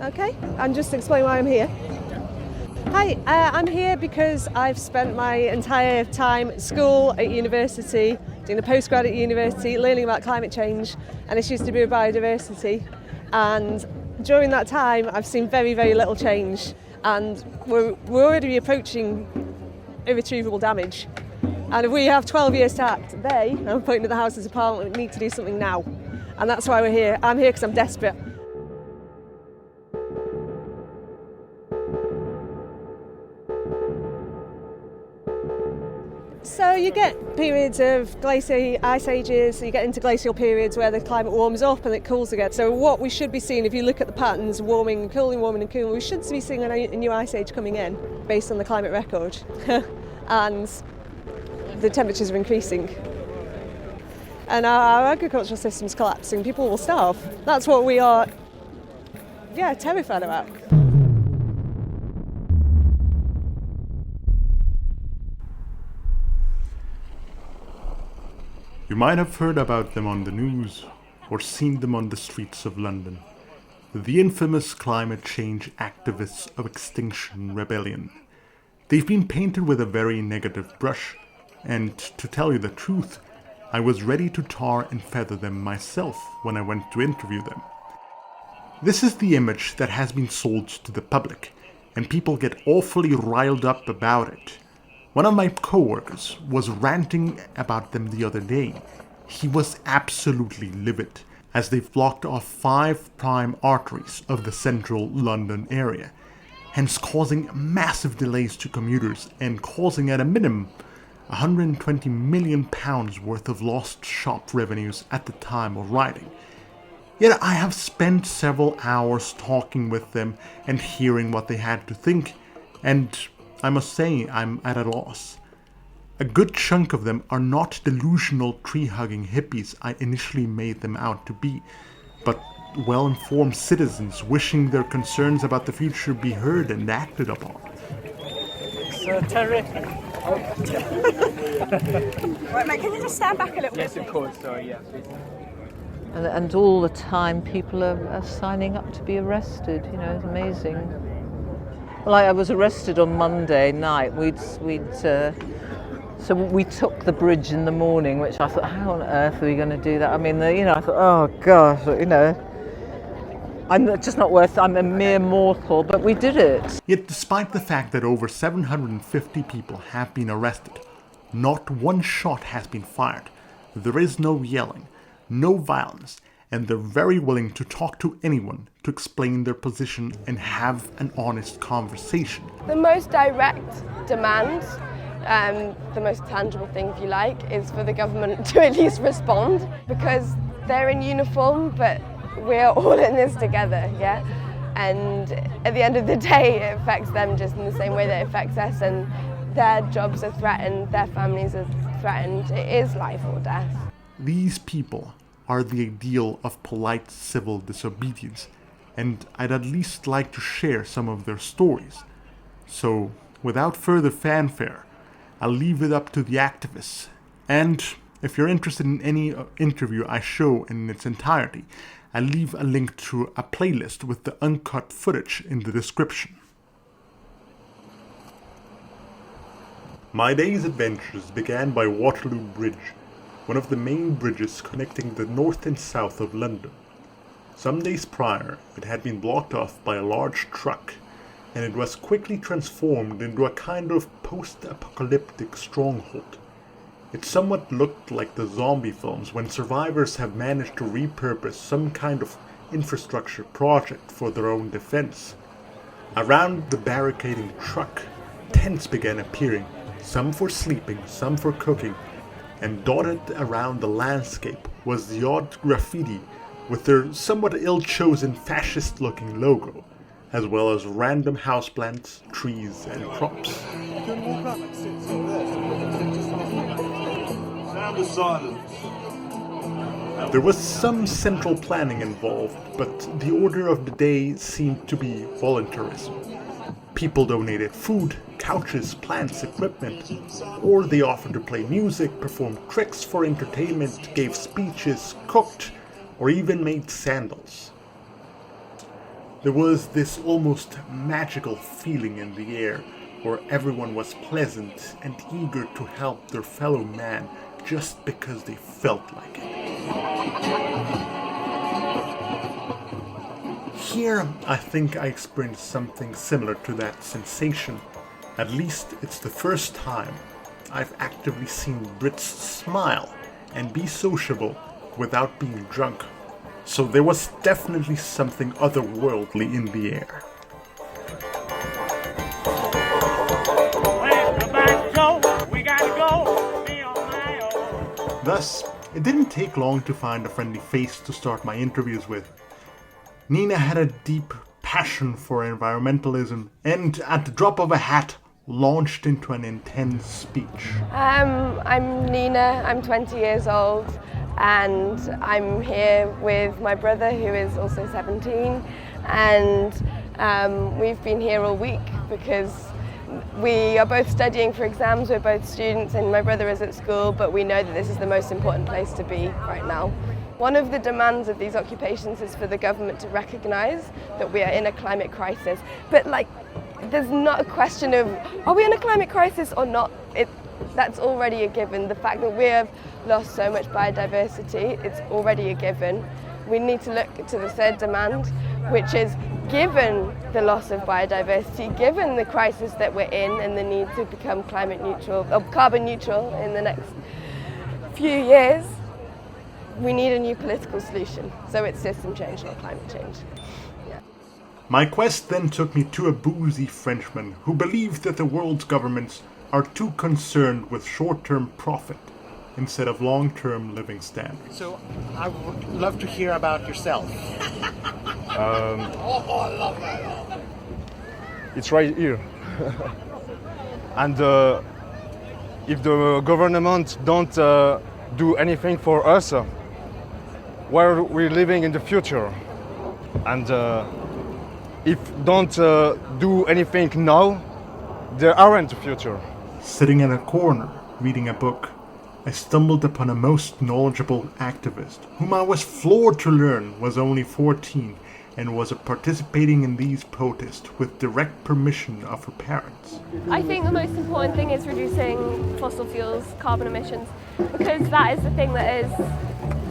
Okay, and just explain why I'm here. Hi, I'm here because I've spent my entire time at school, at university, doing a postgrad at university, learning about climate change and issues to do with biodiversity. And during that time, I've seen very, very little change. And we're already approaching irretrievable damage. And if we have 12 years to act, I'm pointing at the Houses of Parliament, need to do something now. And that's why we're here. I'm here because I'm desperate. So you get periods of glacial ice ages, you get interglacial periods where the climate warms up and it cools again. So what we should be seeing, if you look at the patterns, warming and cooling, we should be seeing a new ice age coming in based on the climate record. And the temperatures are increasing. And our agricultural system's collapsing, people will starve. That's what we are, terrified about. You might have heard about them on the news or seen them on the streets of London. The infamous climate change activists of Extinction Rebellion. They've been painted with a very negative brush, and to tell you the truth, I was ready to tar and feather them myself when I went to interview them. This is the image that has been sold to the public, and people get awfully riled up about it. One of my co-workers was ranting about them the other day. He was absolutely livid, as they've blocked off 5 prime arteries of the central London area, hence causing massive delays to commuters and causing at a minimum £120 million worth of lost shop revenues at the time of writing. Yet I have spent several hours talking with them and hearing what they had to think, and I must say I'm at a loss. A good chunk of them are not delusional tree-hugging hippies I initially made them out to be, but well-informed citizens wishing their concerns about the future be heard and acted upon. It's terrific. Right, mate, can you just stand back a little bit? Yes, of course, sorry, yeah. And all the time people are signing up to be arrested, it's amazing. Well, I was arrested on Monday night. So we took the bridge in the morning, which I thought, how on earth are we going to do that? I mean, I thought, oh gosh, I'm just not worth it. I'm a mere mortal, but we did it. Yet despite the fact that over 750 people have been arrested, not one shot has been fired. There is no yelling, no violence, and they're very willing to talk to anyone to explain their position and have an honest conversation. The most direct demand, the most tangible thing if you like, is for the government to at least respond, because they're in uniform but we're all in this together, yeah? And at the end of the day it affects them just in the same way that it affects us, and their jobs are threatened, their families are threatened. It is life or death. These people are the ideal of polite civil disobedience, and I'd at least like to share some of their stories. So, without further fanfare, I'll leave it up to the activists. And if you're interested in any interview I show in its entirety, I'll leave a link to a playlist with the uncut footage in the description. My day's adventures began by Waterloo Bridge, one of the main bridges connecting the north and south of London. Some days prior, it had been blocked off by a large truck, and it was quickly transformed into a kind of post-apocalyptic stronghold. It somewhat looked like the zombie films when survivors have managed to repurpose some kind of infrastructure project for their own defense. Around the barricading truck, tents began appearing, some for sleeping, some for cooking, and dotted around the landscape was the odd graffiti with their somewhat ill-chosen fascist-looking logo, as well as random houseplants, trees, and crops. Sound of silence. There was some central planning involved, but the order of the day seemed to be voluntarism. People donated food, couches, plants, equipment, or they offered to play music, performed tricks for entertainment, gave speeches, cooked, or even made sandals. There was this almost magical feeling in the air, where everyone was pleasant and eager to help their fellow man just because they felt like it. Here, I think I experienced something similar to that sensation. At least it's the first time I've actively seen Brits smile and be sociable without being drunk. So there was definitely something otherworldly in the air. Thus, it didn't take long to find a friendly face to start my interviews with. Nina had a deep passion for environmentalism and, at the drop of a hat, launched into an intense speech. I'm Nina, I'm 20 years old, and I'm here with my brother who is also 17, and we've been here all week because we are both studying for exams, we're both students, and my brother is at school, but we know that this is the most important place to be right now. One of the demands of these occupations is for the government to recognise that we are in a climate crisis, but there's not a question of are we in a climate crisis or not. That's already a given. The fact that we have lost so much biodiversity, it's already a given. We need to look to the third demand, which is given the loss of biodiversity, given the crisis that we're in and the need to become climate neutral or carbon neutral in the next few years, we need a new political solution. So it's system change, not climate change. Yeah. My quest then took me to a boozy Frenchman who believed that the world's governments are too concerned with short-term profit instead of long-term living standards. So I would love to hear about yourself. It's right here. And if the government don't do anything for us, where we're living in the future, and if don't do anything now, there aren't a future. Sitting in a corner, reading a book, I stumbled upon a most knowledgeable activist, whom I was floored to learn was only 14 and was participating in these protests with direct permission of her parents. I think the most important thing is reducing fossil fuels, carbon emissions, because that is the thing that is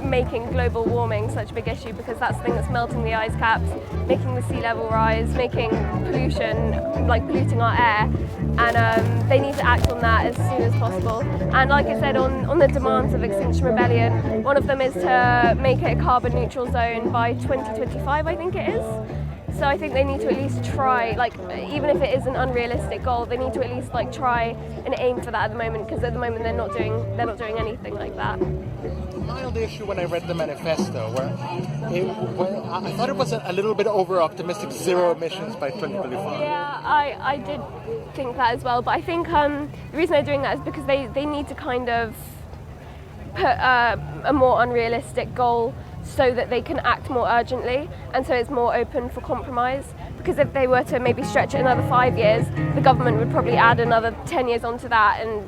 making global warming such a big issue, because that's the thing that's melting the ice caps, making the sea level rise, making pollution, polluting our air, and they need to act on that as soon as possible. And like I said, on the demands of Extinction Rebellion, one of them is to make it a carbon neutral zone by 2025, I think it is. So I think they need to at least try, even if it is an unrealistic goal, they need to at least try and aim for that at the moment, because at the moment they're not doing anything like that. Mild issue when I read the manifesto, where I thought it was a little bit over-optimistic, zero emissions by 2025. Yeah, I did think that as well, but I think the reason they're doing that is because they need to kind of put a more unrealistic goal so that they can act more urgently, and so it's more open for compromise. Because if they were to maybe stretch it another 5 years, the government would probably add another 10 years onto that, and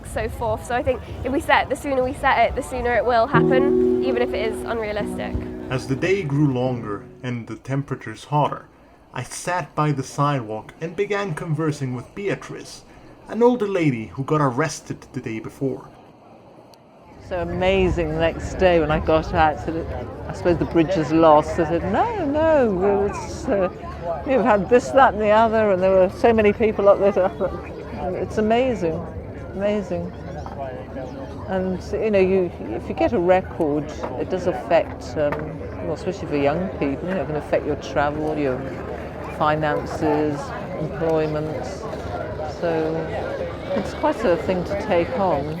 so forth. So I think if the sooner we set it, the sooner it will happen, even if it is unrealistic. As the day grew longer and the temperatures hotter, I sat by the sidewalk and began conversing with Beatrice, an older lady who got arrested the day before. So amazing the next day when I got out, I suppose the bridge is lost. I said, no, we've had this, that and the other, and there were so many people up there. It's amazing. And if you get a record, it does affect, especially for young people, it can affect your travel, your finances, employment. So it's quite a thing to take on.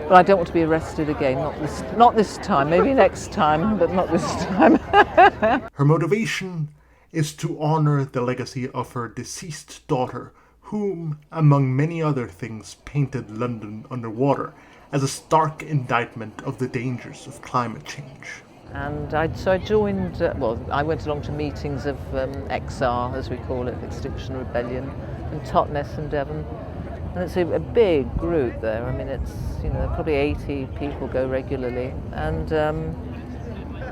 But I don't want to be arrested again, not this time, maybe next time, but not this time. Her motivation is to honor the legacy of her deceased daughter, whom, among many other things, painted London underwater as a stark indictment of the dangers of climate change. And I joined, I went along to meetings of XR, as we call it, Extinction Rebellion, in Totnes and Devon. And it's a big group there. I mean, it's, probably 80 people go regularly. And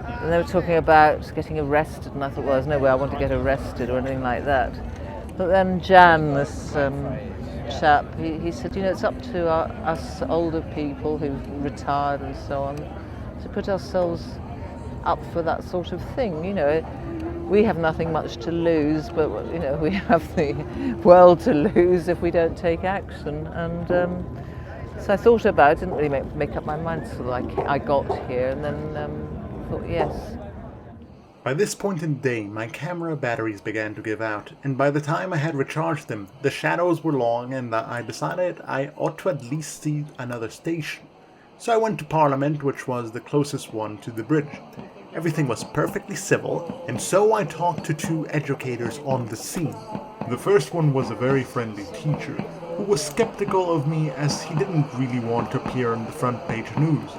And they were talking about getting arrested, and I thought, well, there's no way I want to get arrested or anything like that. But then Jan, this chap, he said, you know, it's up to us older people who've retired and so on to put ourselves up for that sort of thing. You know, we have nothing much to lose, but you know, we have the world to lose if we don't take action. And so I thought about it, didn't really make up my mind till I got here, and then thought, yes. By this point in the day, my camera batteries began to give out, and by the time I had recharged them, the shadows were long, and I decided I ought to at least see another station. So I went to Parliament, which was the closest one to the bridge. Everything was perfectly civil, and so I talked to two educators on the scene. The first one was a very friendly teacher, who was skeptical of me as he didn't really want to appear on the front page news.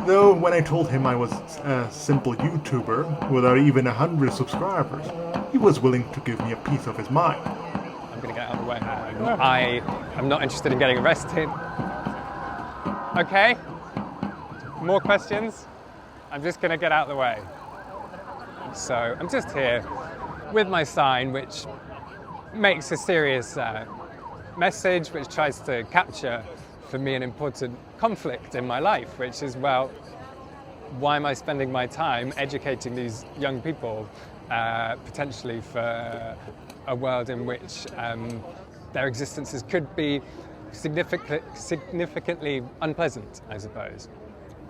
Though when I told him I was a simple YouTuber without even 100 subscribers, he was willing to give me a piece of his mind. I'm going to get out of the way. I am not interested in getting arrested. Okay? More questions? I'm just going to get out of the way. So I'm just here with my sign, which makes a serious message, which tries to capture for me an important conflict in my life, which is, well, why am I spending my time educating these young people potentially for a world in which their existences could be significantly unpleasant, I suppose.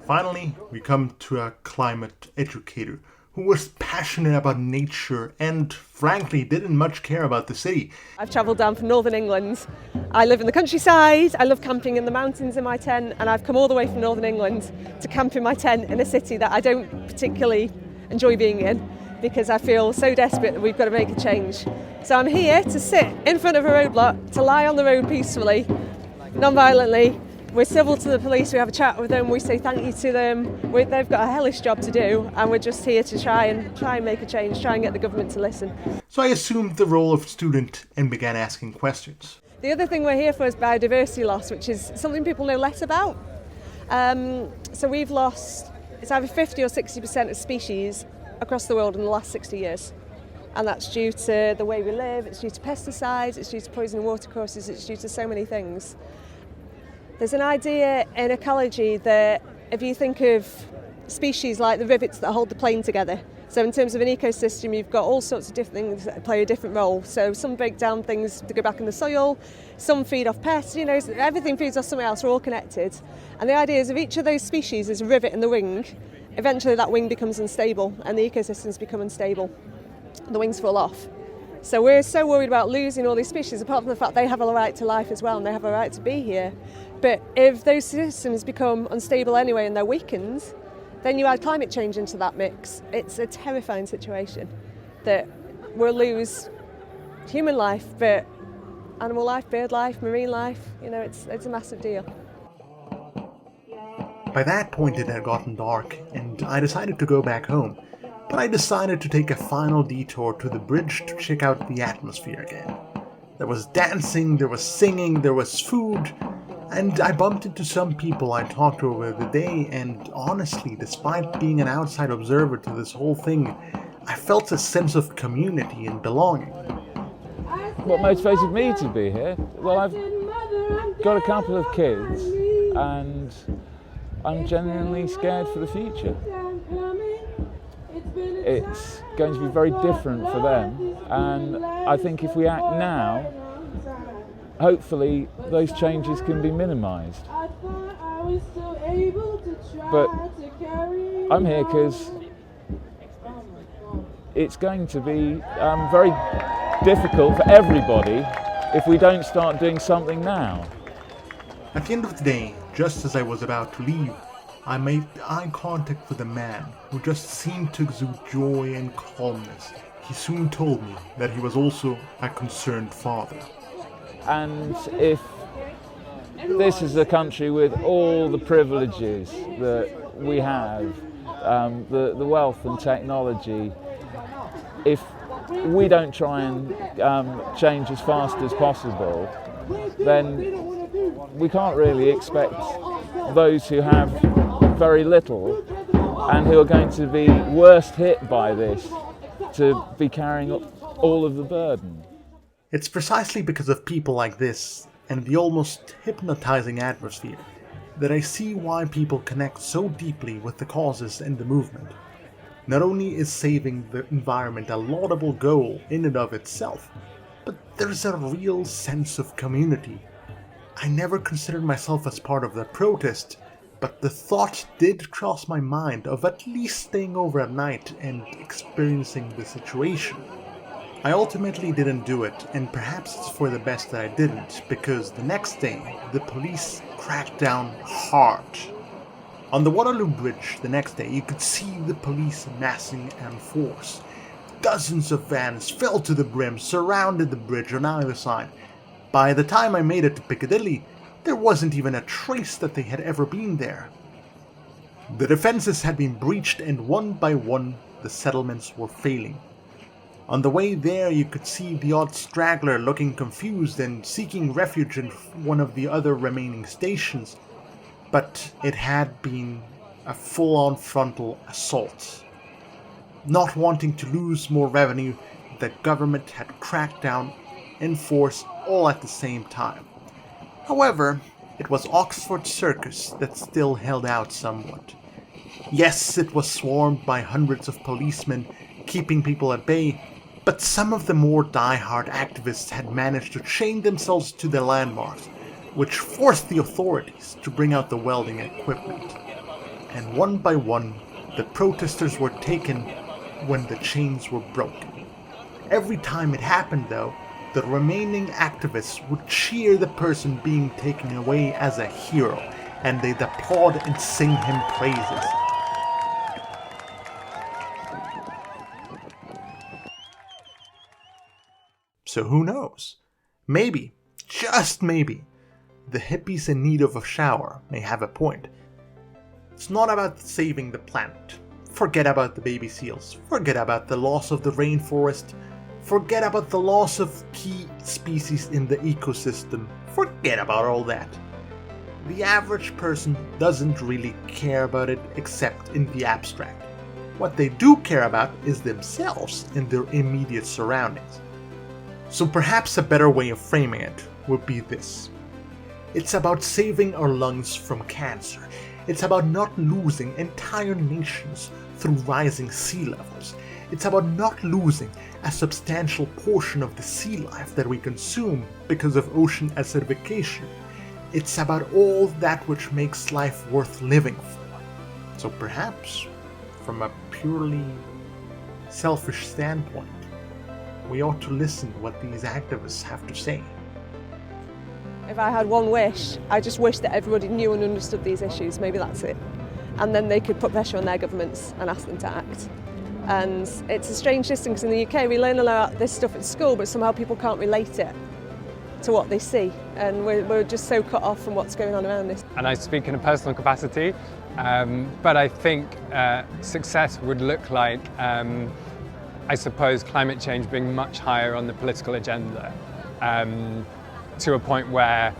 Finally, we come to a climate educator who was passionate about nature and, frankly, didn't much care about the city. I've travelled down from northern England. I live in the countryside, I love camping in the mountains in my tent, and I've come all the way from northern England to camp in my tent in a city that I don't particularly enjoy being in, because I feel so desperate that we've got to make a change. So I'm here to sit in front of a roadblock, to lie on the road peacefully, non-violently. We're civil to the police, we have a chat with them, we say thank you to them. They've got a hellish job to do, and we're just here to try and make a change, try and get the government to listen. So I assumed the role of student and began asking questions. The other thing we're here for is biodiversity loss, which is something people know less about. So we've lost, it's either 50 or 60% of species across the world in the last 60 years. And that's due to the way we live, it's due to pesticides, it's due to poisoning watercourses, it's due to so many things. There's an idea in ecology that if you think of species like the rivets that hold the plane together, so in terms of an ecosystem you've got all sorts of different things that play a different role. So some break down things to go back in the soil, some feed off pests, you know, everything feeds off something else, we're all connected. And the idea is if each of those species is a rivet in the wing, eventually that wing becomes unstable and the ecosystems become unstable. The wings fall off. So we're so worried about losing all these species, apart from the fact they have a right to life as well and they have a right to be here. But if those systems become unstable anyway and they're weakened, then you add climate change into that mix. It's a terrifying situation that we'll lose human life, but animal life, bird life, marine life, you know, it's a massive deal. By that point it had gotten dark and I decided to go back home. But I decided to take a final detour to the bridge to check out the atmosphere again. There was dancing, there was singing, there was food, and I bumped into some people I talked to over the day, and honestly, despite being an outside observer to this whole thing, I felt a sense of community and belonging. What motivated me to be here? Well, I've got a couple of kids, and I'm genuinely scared for the future. It's going to be very different for them, and I think if we act now, hopefully those changes can be minimised. But I'm here because it's going to be very difficult for everybody if we don't start doing something now. At the end of the day, just as I was about to leave, I made eye contact with a man who just seemed to exude joy and calmness. He soon told me that he was also a concerned father. And if this is a country with all the privileges that we have, the wealth and technology, if we don't try and change as fast as possible, then we can't really expect those who have very little and who are going to be worst hit by this to be carrying all of the burden. It's precisely because of people like this and the almost hypnotizing atmosphere that I see why people connect so deeply with the causes and the movement. Not only is saving the environment a laudable goal in and of itself, but there's a real sense of community. I never considered myself as part of the protest, but the thought did cross my mind of at least staying over at night and experiencing the situation. I ultimately didn't do it, and perhaps it's for the best that I didn't, because the next day, the police cracked down hard. On the Waterloo Bridge the next day, you could see the police massing en force. Dozens of vans fell to the brim, surrounded the bridge on either side. By the time I made it to Piccadilly, there wasn't even a trace that they had ever been there. The defenses had been breached, and one by one, the settlements were failing. On the way there, you could see the odd straggler looking confused and seeking refuge in one of the other remaining stations, but it had been a full-on frontal assault. Not wanting to lose more revenue, the government had cracked down in force all at the same time. However, it was Oxford Circus that still held out somewhat. Yes, it was swarmed by hundreds of policemen, keeping people at bay, but some of the more die-hard activists had managed to chain themselves to the landmarks, which forced the authorities to bring out the welding equipment. And one by one, the protesters were taken when the chains were broken. Every time it happened, though, the remaining activists would cheer the person being taken away as a hero, and they'd applaud and sing him praises. So who knows? Maybe, just maybe, the hippies in need of a shower may have a point. It's not about saving the planet. Forget about the baby seals. Forget about the loss of the rainforest. Forget about the loss of key species in the ecosystem. Forget about all that. The average person doesn't really care about it except in the abstract. What they do care about is themselves and their immediate surroundings. So perhaps a better way of framing it would be this. It's about saving our lungs from cancer. It's about not losing entire nations through rising sea levels. It's about not losing a substantial portion of the sea life that we consume because of ocean acidification. It's about all that which makes life worth living for. So perhaps, from a purely selfish standpoint, we ought to listen to what these activists have to say. If I had one wish, I just wish that everybody knew and understood these issues. Maybe that's it. And then they could put pressure on their governments and ask them to act. And it's a strange system because in the UK we learn a lot of this stuff at school, but somehow people can't relate it to what they see. And we're just so cut off from what's going on around us. And I speak in a personal capacity, but I think success would look like I suppose climate change being much higher on the political agenda, to a point where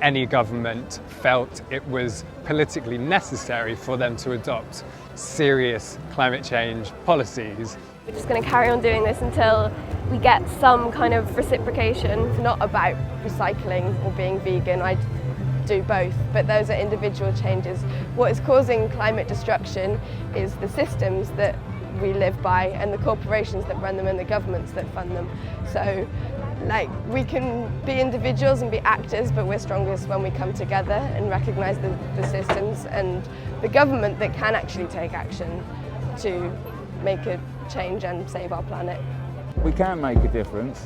any government felt it was politically necessary for them to adopt serious climate change policies. We're just going to carry on doing this until we get some kind of reciprocation. It's not about recycling or being vegan. I do both, but those are individual changes. What is causing climate destruction is the systems that we live by and the corporations that run them and the governments that fund them. So we can be individuals and be actors, but we're strongest when we come together and recognise the systems and the government that can actually take action to make a change and save our planet. We can make a difference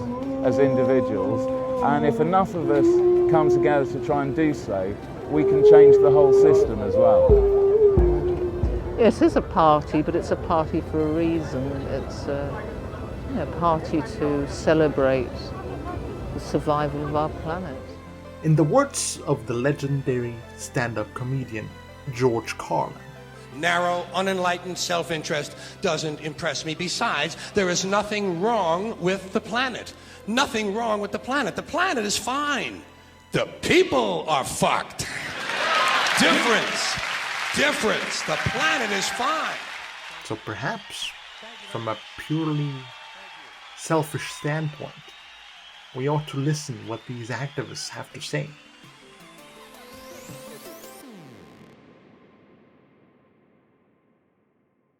as individuals, and if enough of us come together to try and do so, we can change the whole system as well. Yes, it's a party, but it's a party for a reason. It's a party to celebrate the survival of our planet. In the words of the legendary stand-up comedian George Carlin, narrow, unenlightened self-interest doesn't impress me. Besides, there is nothing wrong with the planet. Nothing wrong with the planet. The planet is fine. The people are fucked. Difference. difference. The planet is fine. So perhaps, from a purely selfish standpoint, we ought to listen what these activists have to say.